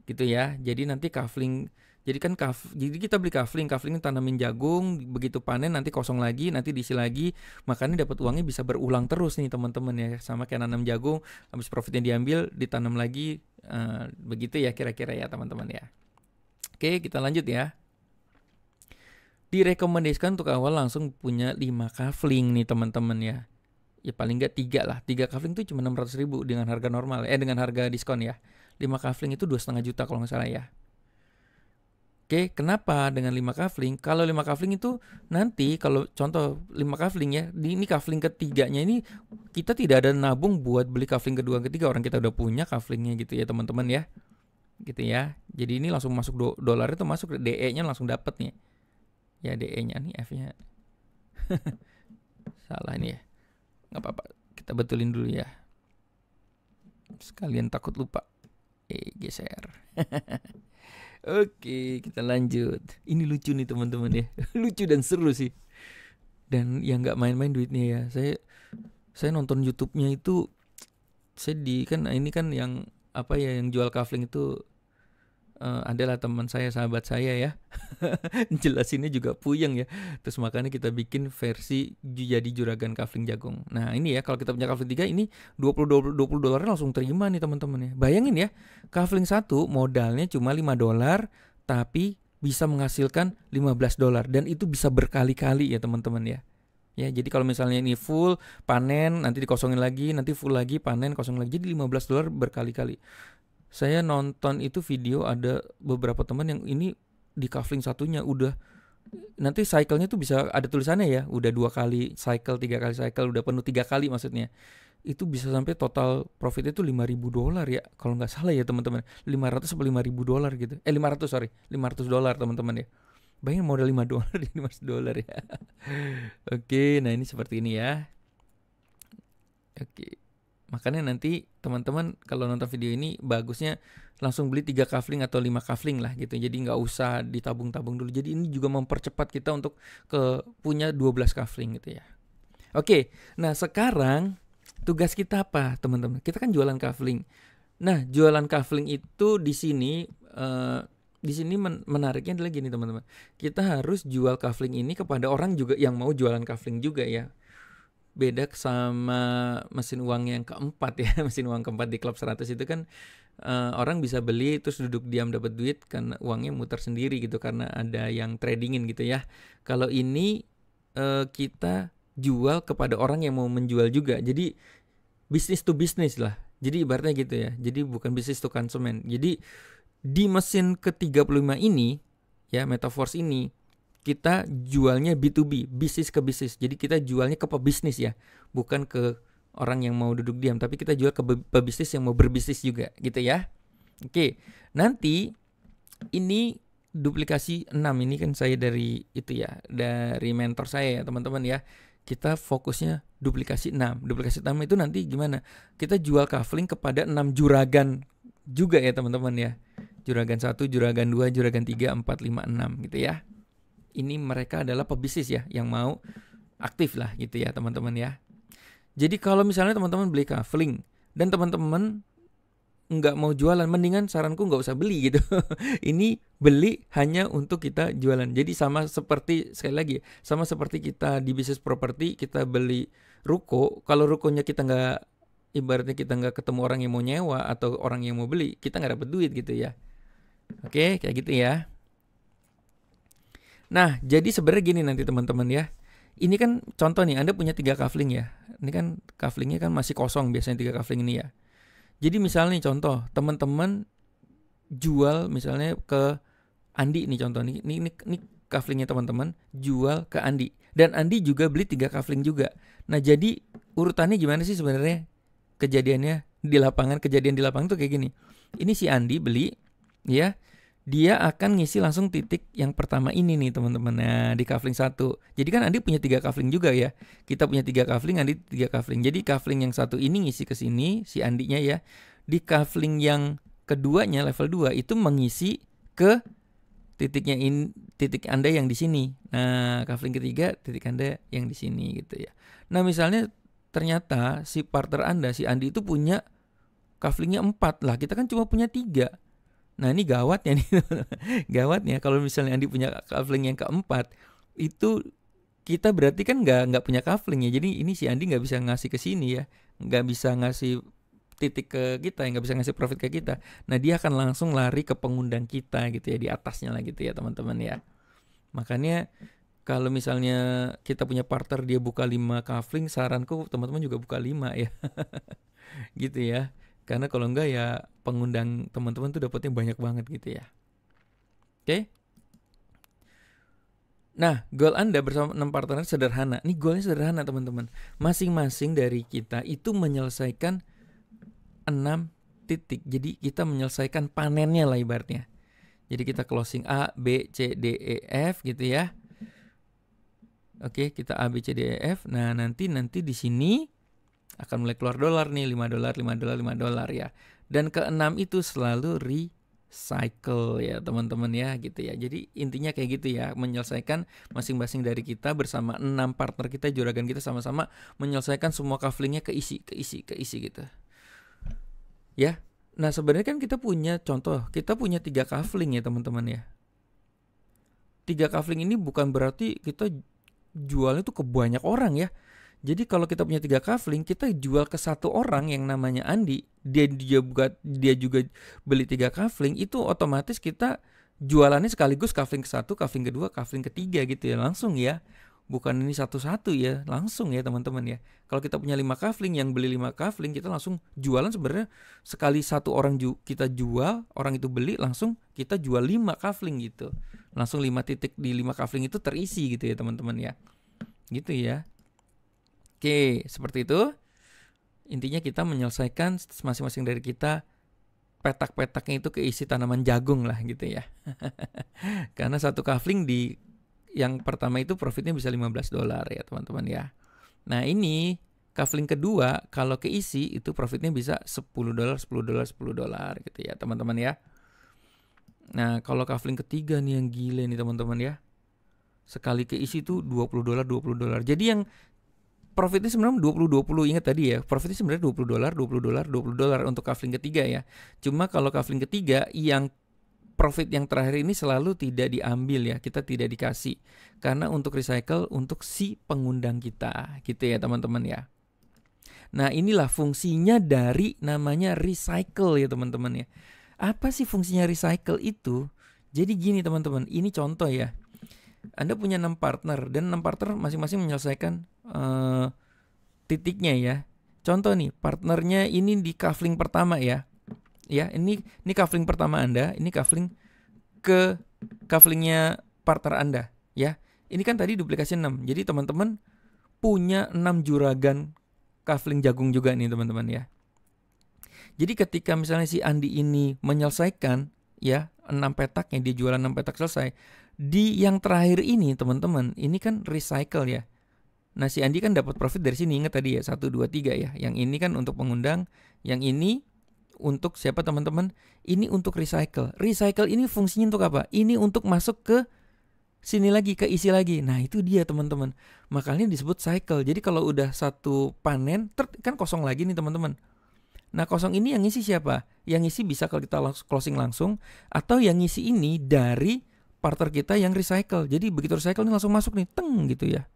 gitu ya. Jadi nanti kafling, jadi kan jadi kita beli kafling tanamin jagung, begitu panen nanti kosong lagi, nanti diisi lagi, makanya dapat uangnya bisa berulang terus nih teman-teman ya. Sama kayak nanam jagung, habis profitnya diambil, ditanam lagi, begitu ya kira-kira ya teman-teman ya. Oke, kita lanjut ya. Direkomendasikan untuk awal langsung punya 5 kafling nih teman-teman ya. Ya paling nggak 3 lah. 3 kafling itu cuma 600.000 dengan harga normal, dengan harga diskon ya. 5 kafling itu 2,5 juta kalau nggak salah ya. Oke, kenapa dengan 5 kafling? Kalau 5 kafling itu nanti kalau contoh 5 kafling ya, ini kafling ketiganya ini kita tidak ada nabung buat beli kafling kedua ketiga, orang kita udah punya kaflingnya gitu ya teman-teman ya. Gitu ya. Jadi ini langsung masuk dolar itu masuk, DE-nya langsung dapat nih. Ya DE-nya nih, F-nya. Salah nih ya. Nggak apa-apa, kita betulin dulu ya. Sekalian takut lupa. Geser. Oke, kita lanjut. Ini lucu nih teman-teman ya. Lucu dan seru sih. Dan yang nggak main-main duitnya ya. Saya nonton YouTube-nya itu, saya ini kan yang apa ya, yang jual kafling itu adalah teman saya, sahabat saya ya. Jelasinnya juga puyeng ya. Terus makanya kita bikin versi jadi juragan kafling jagung. Nah ini ya, kalau kita punya kafling 3 ini 20 dolar langsung terima nih teman-teman ya. Bayangin ya, kafling 1 modalnya cuma 5 dolar tapi bisa menghasilkan 15 dolar dan itu bisa berkali-kali ya teman-teman ya. Ya, jadi kalau misalnya ini full panen, nanti dikosongin lagi, nanti full lagi panen, kosong lagi, jadi 15 dolar berkali-kali. Saya nonton itu video, ada beberapa teman yang ini di kafling satunya udah nanti cycle-nya tuh bisa ada tulisannya ya, udah 2 kali cycle, 3 kali cycle, udah penuh 3 kali maksudnya. Itu bisa sampai total profitnya tuh 5.000 dolar ya, kalau nggak salah ya teman-teman. 500 sampai 5.000 dolar gitu. 500 dolar teman-teman ya. Bayangin modal 5 dolar di 500 dolar ya. Oke, nah ini seperti ini ya. Oke. Makanya nanti teman-teman kalau nonton video ini bagusnya langsung beli 3 kafling atau 5 kafling lah gitu. Jadi nggak usah ditabung-tabung dulu. Jadi ini juga mempercepat kita untuk punya 12 kafling gitu ya. Oke, nah sekarang tugas kita apa teman-teman? Kita kan jualan kafling. Nah jualan kafling itu di sini menariknya adalah gini teman-teman. Kita harus jual kafling ini kepada orang juga yang mau jualan kafling juga ya. Beda sama mesin uang yang keempat ya. Mesin uang keempat di Klub 100 itu kan orang bisa beli terus duduk diam dapat duit karena uangnya muter sendiri gitu, karena ada yang tradingin gitu ya. Kalau ini kita jual kepada orang yang mau menjual juga. Jadi business to business lah. Jadi ibaratnya gitu ya. Jadi bukan business to konsumen. Jadi di mesin ke-35 ini ya, Metaforce ini kita jualnya B2B, bisnis ke bisnis. Jadi kita jualnya ke pebisnis ya, bukan ke orang yang mau duduk diam, tapi kita jual ke pebisnis yang mau berbisnis juga gitu ya. Oke, nanti ini duplikasi 6 ini kan saya dari itu ya, dari mentor saya ya teman-teman ya. Kita fokusnya duplikasi 6. Duplikasi 6 itu nanti gimana? Kita jual kafling kepada 6 juragan juga ya teman-teman ya. Juragan 1, juragan 2, juragan 3, 4, 5, 6 gitu ya. Ini mereka adalah pebisnis ya yang mau aktif lah gitu ya teman-teman ya. Jadi kalau misalnya teman-teman beli kafling dan teman-teman nggak mau jualan, mendingan saranku nggak usah beli gitu. Ini beli hanya untuk kita jualan. Jadi sama seperti, sekali lagi, sama seperti kita di bisnis properti, kita beli ruko. Kalau rukonya kita nggak, ibaratnya kita nggak ketemu orang yang mau nyewa atau orang yang mau beli, kita nggak dapat duit gitu ya. Oke, kayak gitu ya. Nah, jadi sebenarnya gini nanti teman-teman ya. Ini kan contoh nih, Anda punya 3 kafling ya. Ini kan kaflingnya kan masih kosong biasanya 3 kafling ini ya. Jadi misalnya nih contoh, teman-teman jual misalnya ke Andi nih contoh nih. Ini kaflingnya teman-teman jual ke Andi. Dan Andi juga beli 3 kafling juga. Nah, jadi urutannya gimana sih sebenarnya? Kejadian di lapangan tuh kayak gini. Ini si Andi beli ya. Dia akan ngisi langsung titik yang pertama ini nih teman-teman. Nah, di kafling 1. Jadi kan Andi punya 3 kafling juga ya. Kita punya 3 kafling, Andi 3 kafling. Jadi kafling yang 1 ini ngisi ke sini si Andinya ya. Di kafling yang keduanya level 2 itu mengisi ke titiknya titik Anda yang di sini. Nah, kafling ketiga titik Anda yang di sini gitu ya. Nah, misalnya ternyata si partner Anda si Andi itu punya kaflingnya 4 lah. Kita kan cuma punya 3. Nah ini gawatnya nih, gawatnya kalau misalnya Andi punya kafling yang keempat, itu kita berarti kan nggak punya kafling ya. Jadi ini si Andi nggak bisa ngasih ke sini ya, nggak bisa ngasih titik ke kita, nggak bisa ngasih profit ke kita. Nah dia akan langsung lari ke pengundang kita gitu ya, di atasnya lah gitu ya teman-teman ya. Makanya kalau misalnya kita punya partner dia buka 5 kafling, saranku teman-teman juga buka 5 ya, gitu ya. Karena kalau enggak ya pengundang teman-teman tuh dapatnya banyak banget gitu ya. Oke. Nah, goal Anda bersama 6 partner sederhana. Ini goalnya sederhana teman-teman. Masing-masing dari kita itu menyelesaikan 6 titik. Jadi kita menyelesaikan panennya lah ibaratnya. Jadi kita closing A, B, C, D, E, F gitu ya. Oke, kita A, B, C, D, E, F. Nah, nanti di sini akan mulai keluar dolar nih, 5 dolar, 5 dolar, 5 dolar ya. Dan ke-6 itu selalu recycle ya teman-teman ya gitu ya. Jadi intinya kayak gitu ya, menyelesaikan masing-masing dari kita bersama 6 partner kita, juragan kita sama-sama menyelesaikan semua kaflingnya keisi gitu. Ya. Nah sebenarnya kan kita punya contoh, kita punya 3 kafling ya teman-teman ya. 3 kafling ini bukan berarti kita jualnya tuh ke banyak orang ya. Jadi kalau kita punya 3 kafling, kita jual ke satu orang yang namanya Andi, dia juga beli 3 kafling, itu otomatis kita jualannya sekaligus kafling ke satu, kafling kedua, kafling ketiga gitu ya, langsung ya. Bukan ini satu-satu ya, langsung ya teman-teman ya. Kalau kita punya 5 kafling, yang beli 5 kafling, kita langsung jualan sebenarnya sekali satu orang kita jual, orang itu beli, langsung kita jual 5 kafling gitu. Langsung 5 titik di 5 kafling itu terisi gitu ya teman-teman ya. Gitu ya. Oke, seperti itu. Intinya kita menyelesaikan masing-masing dari kita petak-petaknya itu keisi tanaman jagung lah gitu ya. Karena satu kafling di yang pertama itu profitnya bisa $15 ya teman-teman ya. Nah ini kafling kedua kalau keisi itu profitnya bisa $10 gitu ya teman-teman ya. Nah kalau kafling ketiga nih yang gile nih teman-teman ya. Sekali keisi itu $20. Jadi yang profitnya sebenarnya 20-20, ingat tadi ya, profitnya sebenarnya $20 untuk kafling ketiga ya. Cuma kalau kafling ketiga yang profit yang terakhir ini selalu tidak diambil ya, kita tidak dikasih. Karena untuk recycle untuk si pengundang kita, gitu ya teman-teman ya. Nah inilah fungsinya dari namanya recycle ya teman-teman ya. Apa sih fungsinya recycle itu? Jadi gini teman-teman, ini contoh ya. Anda punya 6 partner dan 6 partner masing-masing menyelesaikan titiknya ya. Contoh nih, partnernya ini di kafling pertama ya. Ya, ini kafling pertama Anda, ini kafling ke kaflingnya partner Anda ya. Ini kan tadi duplikasi 6. Jadi teman-teman punya 6 juragan kafling jagung juga nih teman-teman ya. Jadi ketika misalnya si Andi ini menyelesaikan ya 6 petaknya, dia jualan 6 petak selesai. Di yang terakhir ini teman-teman, ini kan recycle ya. Nah si Andi kan dapat profit dari sini, ingat tadi ya 1, 2, 3 ya. Yang ini kan untuk pengundang, yang ini untuk siapa teman-teman? Ini untuk recycle. Recycle ini fungsinya untuk apa? Ini untuk masuk ke sini lagi, ke isi lagi. Nah itu dia teman-teman. Makanya disebut cycle. Jadi kalau udah satu panen, kan kosong lagi nih teman-teman. Nah kosong ini yang ngisi siapa? Yang ngisi bisa kalau kita closing langsung, atau yang ngisi ini dari partner kita yang recycle. Jadi begitu recycle ini langsung masuk nih, teng gitu ya.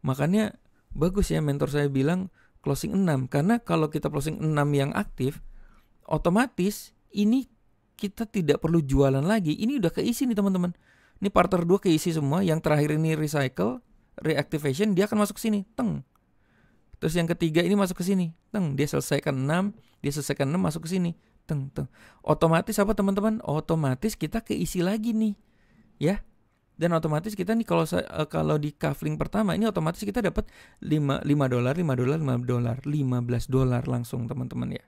Makanya bagus ya mentor saya bilang closing 6. Karena kalau kita closing 6 yang aktif, otomatis ini kita tidak perlu jualan lagi. Ini udah keisi nih teman-teman. Ini partner 2 keisi semua. Yang terakhir ini recycle, reactivation, dia akan masuk ke sini, teng. Terus yang ketiga ini masuk ke sini, teng. Dia selesaikan 6, masuk ke sini, teng. Otomatis apa teman-teman? Otomatis kita keisi lagi nih. Ya. Dan otomatis kita nih kalau di kafling pertama ini otomatis kita dapat $5, $15 langsung teman-teman ya.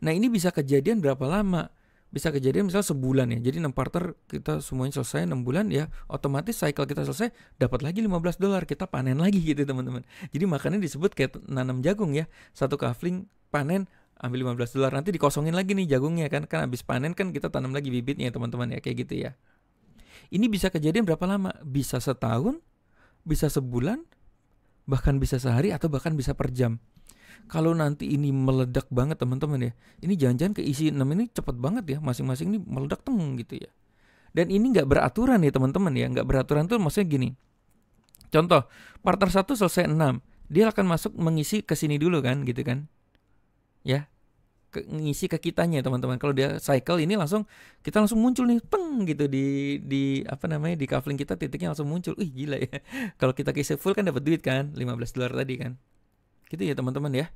Nah ini bisa kejadian berapa lama? Bisa kejadian misal sebulan ya. Jadi 6 partner kita semuanya selesai 6 bulan ya, otomatis cycle kita selesai, dapat lagi $15, kita panen lagi gitu teman-teman. Jadi makanya disebut kayak nanam jagung ya. Satu kafling panen ambil $15, nanti dikosongin lagi nih jagungnya kan habis panen kan kita tanam lagi bibitnya teman-teman ya, kayak gitu ya. Ini bisa kejadian berapa lama? Bisa setahun, bisa sebulan, bahkan bisa sehari, atau bahkan bisa per jam. Kalau nanti ini meledak banget teman-teman ya, ini jangan-jangan keisi 6 ini cepet banget ya, masing-masing ini meledak teng gitu ya. Dan ini gak beraturan ya teman-teman ya, gak beraturan tuh maksudnya gini. Contoh, partner 1 selesai 6, dia akan masuk mengisi ke sini dulu kan gitu kan. Ya, ngisi ke kitanya teman-teman. Kalau dia cycle ini kita langsung muncul nih peng gitu di apa namanya di kafling kita, titiknya langsung muncul. Gila ya. Kalau kita keisi full kan dapat duit kan, $15 tadi kan. Gitu ya teman-teman ya.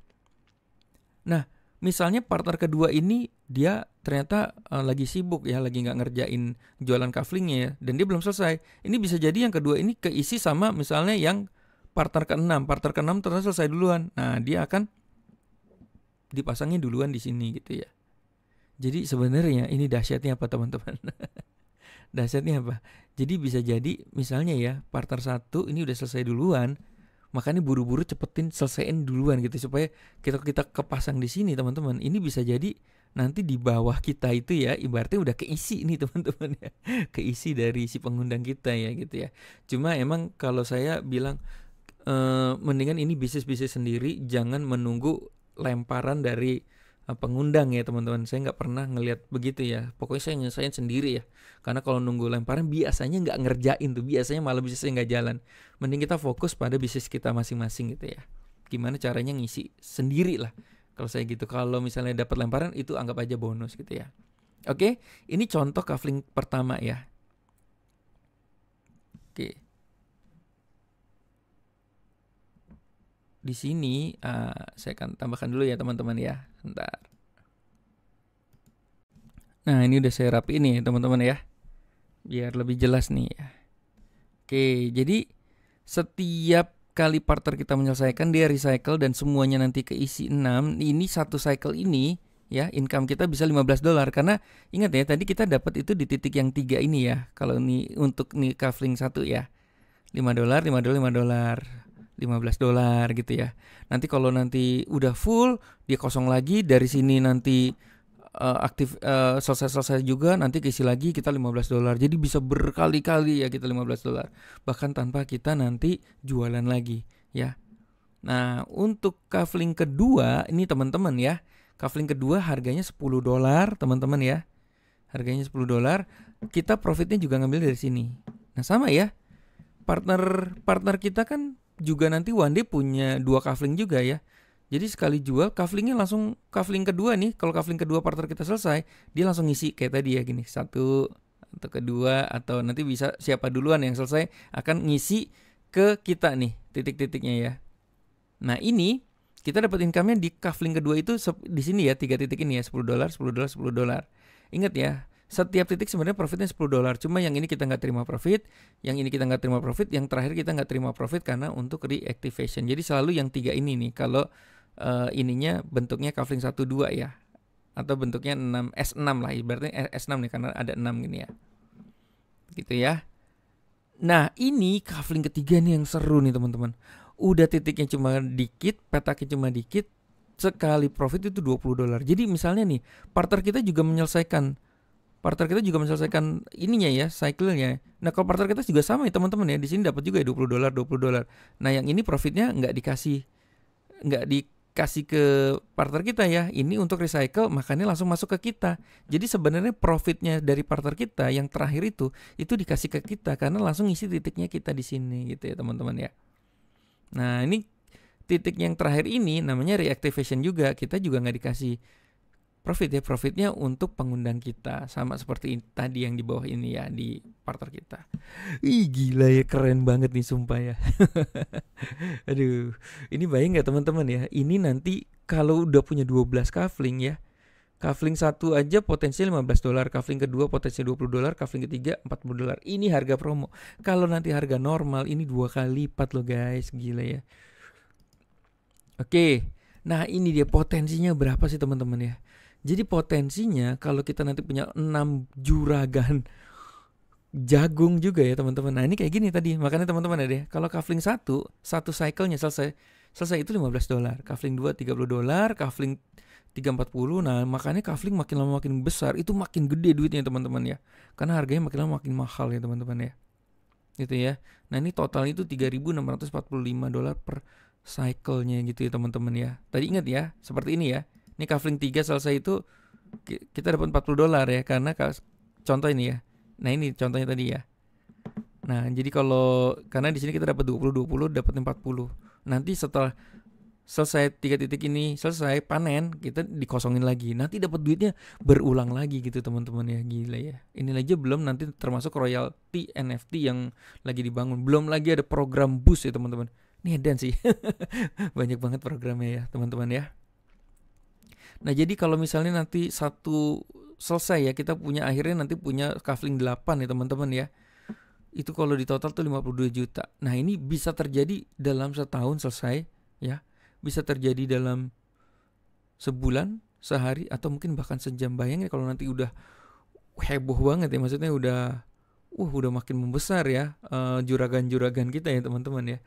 Nah, misalnya partner kedua ini dia ternyata lagi sibuk ya, lagi nggak ngerjain jualan kaflingnya ya, dan dia belum selesai. Ini bisa jadi yang kedua ini keisi sama misalnya yang partner ke-6. Partner ke-6 ternyata selesai duluan. Nah, dia akan dipasangnya duluan di sini gitu ya. Jadi sebenarnya ini dahsyatnya apa teman-teman? Dahsyatnya apa? Jadi bisa jadi misalnya ya partner 1 ini udah selesai duluan, makanya buru-buru cepetin selesaiin duluan gitu supaya kita kepasang di sini teman-teman. Ini bisa jadi nanti di bawah kita itu ya ibaratnya udah keisi nih teman-teman ya. Keisi dari si pengundang kita ya gitu ya. Cuma emang kalau saya bilang mendingan ini bisnis sendiri, jangan menunggu lemparan dari pengundang ya teman-teman. Saya nggak pernah ngelihat begitu ya. Pokoknya saya nyelesain sendiri ya. Karena kalau nunggu lemparan biasanya nggak ngerjain tuh. Biasanya malah bisnisnya nggak jalan. Mending kita fokus pada bisnis kita masing-masing gitu ya. Gimana caranya ngisi sendiri lah. Kalau saya gitu. Kalau misalnya dapat lemparan itu anggap aja bonus gitu ya. Oke, ini contoh kafling pertama ya. Oke. Di sini saya akan tambahkan dulu ya teman-teman ya. Bentar. Nah, ini udah saya rapiin nih teman-teman ya. Biar lebih jelas nih ya. Oke, jadi setiap kali partner kita menyelesaikan dia recycle dan semuanya nanti keisi 6. Ini satu cycle ini ya, income kita bisa $15 karena ingat ya tadi kita dapat itu di titik yang 3 ini ya. Kalau ini untuk nih kafling 1 ya. $5, $5, $15 gitu ya. Nanti kalau nanti udah full dia kosong lagi, dari sini nanti aktif selesai juga, nanti keisi lagi kita $15. Jadi bisa berkali-kali ya kita $15. Bahkan tanpa kita nanti jualan lagi ya. Nah, untuk kafling kedua ini teman-teman ya. Kafling kedua harganya $10 teman-teman ya. Harganya $10. Kita profitnya juga ngambil dari sini. Nah, sama ya. Partner kita kan juga nanti one day punya 2 kafling juga ya. Jadi sekali jual kaflingnya langsung kafling kedua nih. Kalau kafling kedua partner kita selesai, dia langsung ngisi kayak tadi ya gini. 1 atau kedua atau nanti bisa siapa duluan yang selesai akan ngisi ke kita nih titik-titiknya ya. Nah, ini kita dapat income-nya di kafling kedua itu di sini ya, 3 titik ini ya, $10, $10, $10. Ingat ya, setiap titik sebenarnya profitnya $10. Cuma yang ini kita nggak terima profit, yang ini kita nggak terima profit, yang terakhir kita nggak terima profit karena untuk reactivation. Jadi selalu yang 3 ini nih. Kalau ininya bentuknya kafling 1 2 ya. Atau bentuknya S6 lah, ibaratnya S6 nih karena ada 6 gini ya. Gitu ya. Nah, ini kafling ketiga nih yang seru nih teman-teman. Udah titiknya cuma dikit, petaknya cuma dikit, sekali profit itu $20. Jadi misalnya nih, partner kita juga menyelesaikan ininya ya, cycle-nya. Nah, kalau partner kita juga sama ya teman-teman ya, di sini dapat juga ya $20. Nah, yang ini profitnya nggak dikasih ke partner kita ya. Ini untuk recycle, makanya langsung masuk ke kita. Jadi sebenarnya profitnya dari partner kita yang terakhir itu dikasih ke kita karena langsung isi titiknya kita di sini gitu ya teman-teman ya. Nah, ini titik yang terakhir ini namanya reactivation juga. Kita juga nggak dikasih profit ya. Profitnya untuk pengundang kita. Sama seperti tadi yang di bawah ini ya, di partner kita. Ih, gila ya, keren banget nih sumpah ya. Aduh, ini bayang gak teman-teman ya. Ini nanti kalau udah punya 12 kafling ya, kafling 1 aja potensinya $15, kafling kedua potensinya $20, kafling ketiga $40. Ini harga promo. Kalau nanti harga normal ini 2 kali lipat loh guys, gila ya. Oke, nah ini dia potensinya berapa sih teman-teman ya. Jadi potensinya kalau kita nanti punya 6 juragan jagung juga ya teman-teman. Nah, ini kayak gini tadi. Makanya teman-teman ada ya, kalau kafling 1 cycle-nya selesai itu $15. Kafling 2 $30, kafling 3 40. Nah, makanya kafling makin lama makin besar, itu makin gede duitnya teman-teman ya. Karena harganya makin lama makin mahal ya teman-teman ya. Gitu ya. Nah, ini total itu $3.645 per cycle-nya gitu ya teman-teman ya. Tadi ingat ya, seperti ini ya. Ini kafling 3 selesai itu kita dapat $40 ya, karena contoh ini ya. Nah, ini contohnya tadi ya. Nah, jadi karena di sini kita dapat 20 dapat 40. Nanti setelah selesai 3 titik ini selesai panen, kita dikosongin lagi. Nanti dapat duitnya berulang lagi gitu teman-teman ya. Gila ya. Ini aja belum nanti termasuk royalty NFT yang lagi dibangun. Belum lagi ada program boost ya teman-teman. Ini edan sih. Banyak banget programnya ya teman-teman ya. Nah, jadi kalau misalnya nanti satu selesai ya, kita akhirnya nanti punya kafling 8 ya teman-teman ya. Itu kalau di total tuh 52 juta. Nah, ini bisa terjadi dalam setahun selesai ya. Bisa terjadi dalam sebulan, sehari, atau mungkin bahkan sejam. Bayangin kalau nanti udah heboh banget ya, maksudnya udah makin membesar ya juragan-juragan kita ya teman-teman ya.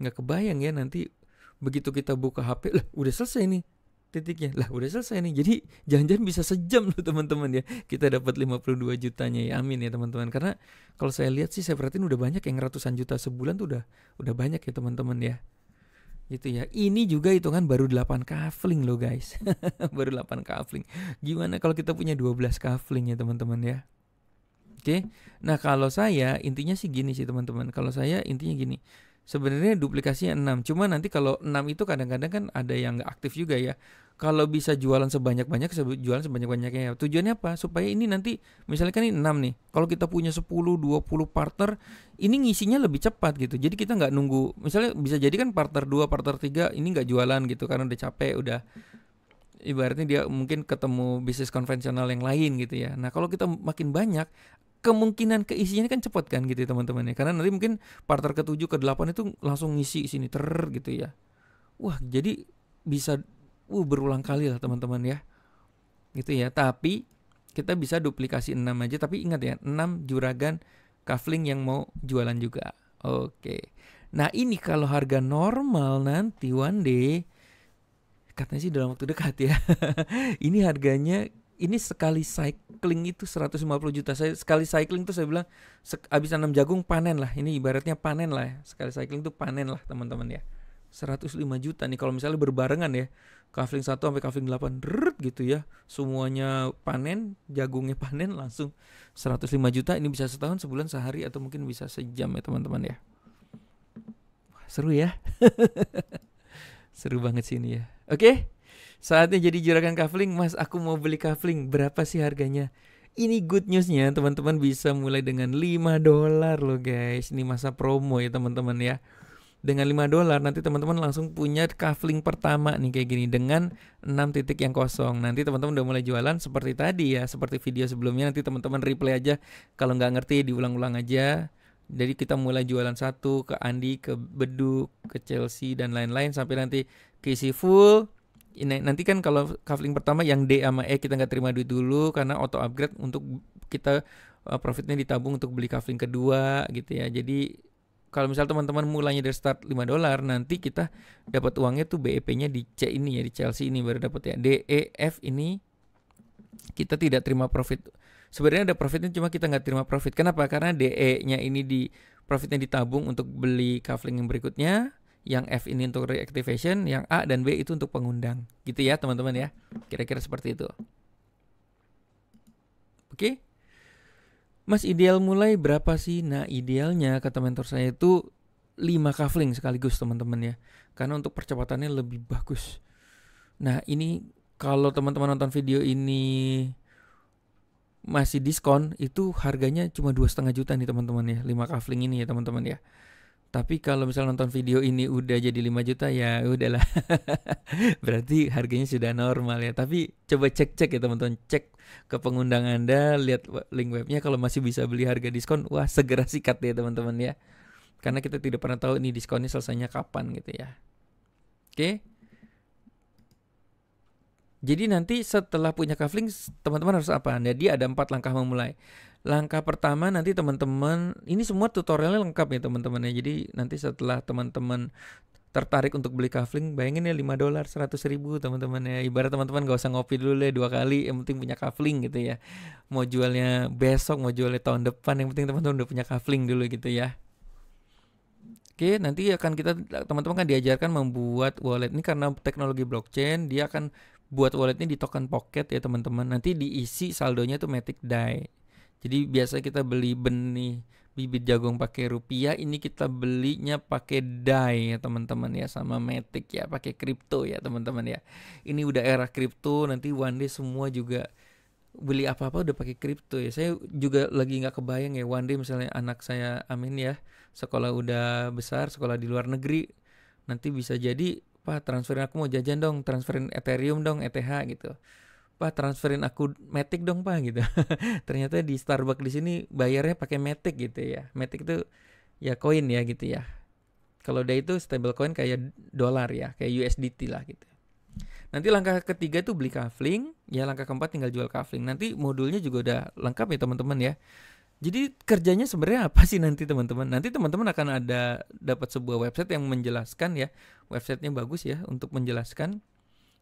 Nggak kebayang ya nanti begitu kita buka HP, lah udah selesai nih titiknya, lah udah selesai nih. Jadi jangan-jangan bisa sejam loh teman-teman ya, kita dapat 52 jutanya ya. Amin ya teman-teman. Karena kalau saya lihat sih, saya perhatiin udah banyak yang ratusan juta sebulan tuh udah banyak ya teman-teman ya. Gitu ya. Ini juga hitungan baru 8 kafling loh guys. Baru 8 kafling. Gimana kalau kita punya 12 kafling ya teman-teman ya. Oke. Nah, kalau saya intinya sih gini sih teman-teman. Kalau saya intinya gini. Sebenarnya duplikasinya 6. Cuma nanti kalau 6 itu kadang-kadang kan ada yang nggak aktif juga ya. Kalau bisa jualan sebanyak-banyak, jualan sebanyak-banyaknya ya. Tujuannya apa? Supaya ini nanti misalnya kan ini 6 nih. Kalau kita punya 10, 20 partner, ini ngisinya lebih cepat gitu. Jadi kita nggak nunggu. Misalnya bisa jadi kan partner 2, partner 3 ini nggak jualan gitu karena udah capek, udah ibaratnya dia mungkin ketemu bisnis konvensional yang lain gitu ya. Nah, kalau kita makin banyak, kemungkinan keisinya kan cepat kan gitu ya teman-teman ya. Karena nanti mungkin partner ke-7 ke-8 itu langsung ngisi sini gitu ya. Wah, jadi bisa berulang kali lah teman-teman ya. Gitu ya. Tapi kita bisa duplikasi 6 aja, tapi ingat ya, 6 juragan kafling yang mau jualan juga. Oke. Nah, ini kalau harga normal nanti one day katanya sih dalam waktu dekat ya. Ini harganya ini sekali cycling itu 150 juta. Saya sekali cycling tuh saya bilang habis nanam jagung panen lah. Ini ibaratnya panen lah ya. Sekali cycling tuh panen lah teman-teman ya. 105 juta nih kalau misalnya berbarengan ya. Kafling 1 sampai kafling 8 gitu ya. Semuanya panen, jagungnya panen langsung 105 juta. Ini bisa setahun, sebulan, sehari atau mungkin bisa sejam ya teman-teman ya. Wah, seru ya. Seru banget sih ini ya. Oke. Saatnya jadi juragan kafling. Mas, aku mau beli kafling. Berapa sih harganya? Ini good newsnya, teman-teman bisa mulai dengan $5 loh guys. Ini masa promo ya teman-teman ya. Dengan $5 nanti teman-teman langsung punya kafling pertama nih kayak gini dengan 6 titik yang kosong. Nanti teman-teman udah mulai jualan seperti tadi ya, seperti video sebelumnya. Nanti teman-teman replay aja. Kalau nggak ngerti diulang-ulang aja. Jadi kita mulai jualan 1 ke Andi, ke Beduk, ke Chelsea dan lain-lain sampai nanti keisi full. Ini nanti kan kalau kafling pertama yang D sama E kita nggak terima duit dulu karena auto upgrade untuk kita profitnya ditabung untuk beli kafling kedua gitu ya. Jadi kalau misal teman-teman mulainya dari start $5, nanti kita dapat uangnya tuh BEP-nya di C ini ya, di Chelsea ini baru dapat ya. D, E, F ini kita tidak terima profit. Sebenarnya ada profitnya cuma kita nggak terima profit. Kenapa? Karena DE-nya ini di profitnya ditabung untuk beli kafling yang berikutnya. Yang F ini untuk reactivation, yang A dan B itu untuk pengundang. Gitu ya teman-teman ya. Kira-kira seperti itu. Oke. Mas, ideal mulai berapa sih? Nah, idealnya kata mentor saya itu 5 kafling sekaligus teman-teman ya. Karena untuk percepatannya lebih bagus. Nah, ini kalau teman-teman nonton video ini masih diskon, itu harganya cuma 2,5 juta nih teman-teman ya, 5 kafling ini ya teman-teman ya. Tapi kalau misalnya nonton video ini udah jadi 5 juta ya udahlah. Berarti harganya sudah normal ya. Tapi coba cek-cek ya teman-teman, cek ke pengundang Anda, lihat link webnya, kalau masih bisa beli harga diskon, wah segera sikat ya teman-teman ya. Karena kita tidak pernah tahu ini diskonnya selesainya kapan gitu ya. Oke. Jadi nanti setelah punya kafling teman-teman harus apa? Nah, dia ada 4 langkah memulai. Langkah pertama nanti teman-teman, ini semua tutorialnya lengkap ya teman-teman ya. Jadi nanti setelah teman-teman tertarik untuk beli kafling, bayangin ya $5, 100.000 teman-teman ya. Ibarat teman-teman gak usah ngopi dulu deh 2 kali, yang penting punya kafling gitu ya. Mau jualnya besok, mau jualnya tahun depan, yang penting teman-teman udah punya kafling dulu gitu ya. Oke, nanti akan teman-teman kan diajarkan membuat wallet ini karena teknologi blockchain, dia akan buat walletnya di token pocket ya teman-teman. Nanti diisi saldonya tuh Matic DAI. Jadi biasa kita beli benih bibit jagung pakai rupiah, ini kita belinya pakai DAI ya teman-teman ya, sama Matic ya, pakai kripto ya teman-teman ya. Ini udah era kripto, nanti one day semua juga beli apa-apa udah pakai kripto ya. Saya juga lagi nggak kebayang ya one day misalnya anak saya amin ya sekolah udah besar, sekolah di luar negeri, nanti bisa jadi Pak transferin aku mau jajan dong, transferin Ethereum dong, ETH gitu. Pak transferin aku Matic dong Pak gitu. Ternyata di Starbucks di sini bayarnya pakai Matic gitu ya. Matic itu ya koin ya gitu ya. Kalau dia itu stable coin kayak dolar ya, kayak USDT lah gitu. Nanti langkah ketiga itu beli kafling, ya langkah keempat tinggal jual kafling. Nanti modulnya juga udah lengkap ya teman-teman ya. Jadi kerjanya sebenarnya apa sih nanti teman-teman? Nanti teman-teman akan ada dapat sebuah website yang menjelaskan ya. Websitenya bagus ya untuk menjelaskan.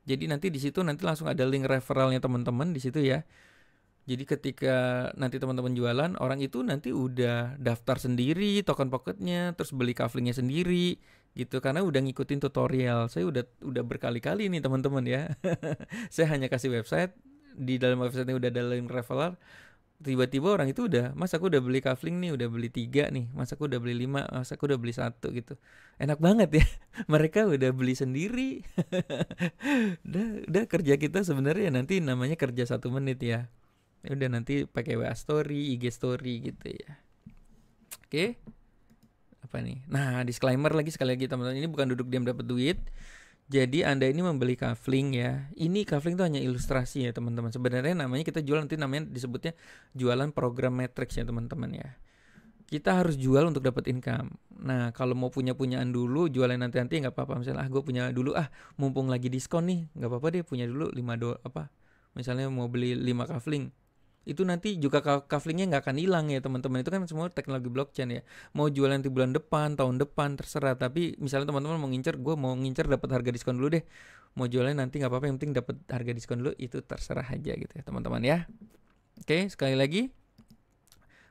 Jadi nanti di situ nanti langsung ada link referralnya teman-teman di situ ya. Jadi ketika nanti teman-teman jualan, orang itu nanti udah daftar sendiri token pocketnya, terus beli kaflingnya sendiri gitu karena udah ngikutin tutorial. Saya udah berkali-kali nih teman-teman ya. Saya hanya kasih website, di dalam websitenya udah ada link referral. Tiba-tiba orang itu udah, mas aku udah beli kafling nih, udah beli 3 nih, mas aku udah beli 5, mas aku udah beli 1 gitu. Enak banget ya. Mereka udah beli sendiri. udah kerja kita sebenarnya nanti namanya kerja 1 menit ya. Udah nanti pakai WA story, IG story gitu ya. Oke. Apa nih? Nah, disclaimer lagi sekali lagi teman-teman, ini bukan duduk diam dapat duit. Jadi Anda ini membeli kafling ya. Ini kafling itu hanya ilustrasi ya teman-teman. Sebenarnya namanya kita jual, nanti namanya disebutnya jualan program matrix ya teman-teman ya. Kita harus jual untuk dapat income. Nah, kalau mau punyaan dulu, jualan nanti nggak apa-apa. Misalnya gue punya dulu mumpung lagi diskon nih, nggak apa-apa deh punya dulu 5 dolar apa. Misalnya mau beli 5 kafling. Itu nanti juga kaflingnya nggak akan hilang ya teman-teman. Itu kan semua teknologi blockchain ya. Mau jualan nanti bulan depan, tahun depan terserah. Tapi misalnya teman-teman mau ngincer, gue mau ngincer dapat harga diskon dulu deh. Mau jualan nanti nggak apa-apa, yang penting dapat harga diskon dulu. Itu terserah aja gitu ya teman-teman ya. Oke, sekali lagi.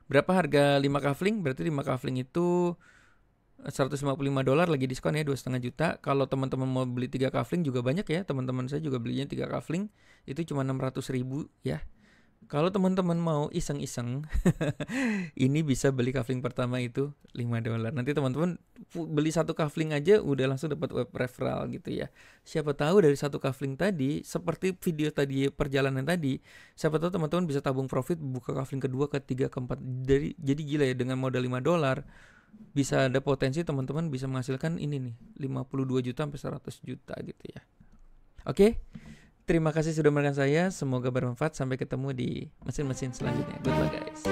Berapa harga 5 kafling? Berarti 5 kafling itu $155 lagi diskon ya, 2,5 juta. Kalau teman-teman mau beli 3 kafling juga banyak ya. Teman-teman saya juga belinya 3 kafling. Itu cuma 600.000 ya. Kalau teman-teman mau iseng-iseng, ini bisa beli kafling pertama itu $5. Nanti teman-teman beli 1 kafling aja udah langsung dapat web referral gitu ya. Siapa tahu dari 1 kafling tadi, seperti video tadi perjalanan tadi, siapa tahu teman-teman bisa tabung profit, buka kafling kedua, ketiga, keempat. Jadi gila ya, dengan modal $5 bisa ada potensi teman-teman bisa menghasilkan ini nih 52 juta sampai 100 juta gitu ya. Oke. Terima kasih sudah mendengarkan saya. Semoga bermanfaat. Sampai ketemu di mesin-mesin selanjutnya. Goodbye guys.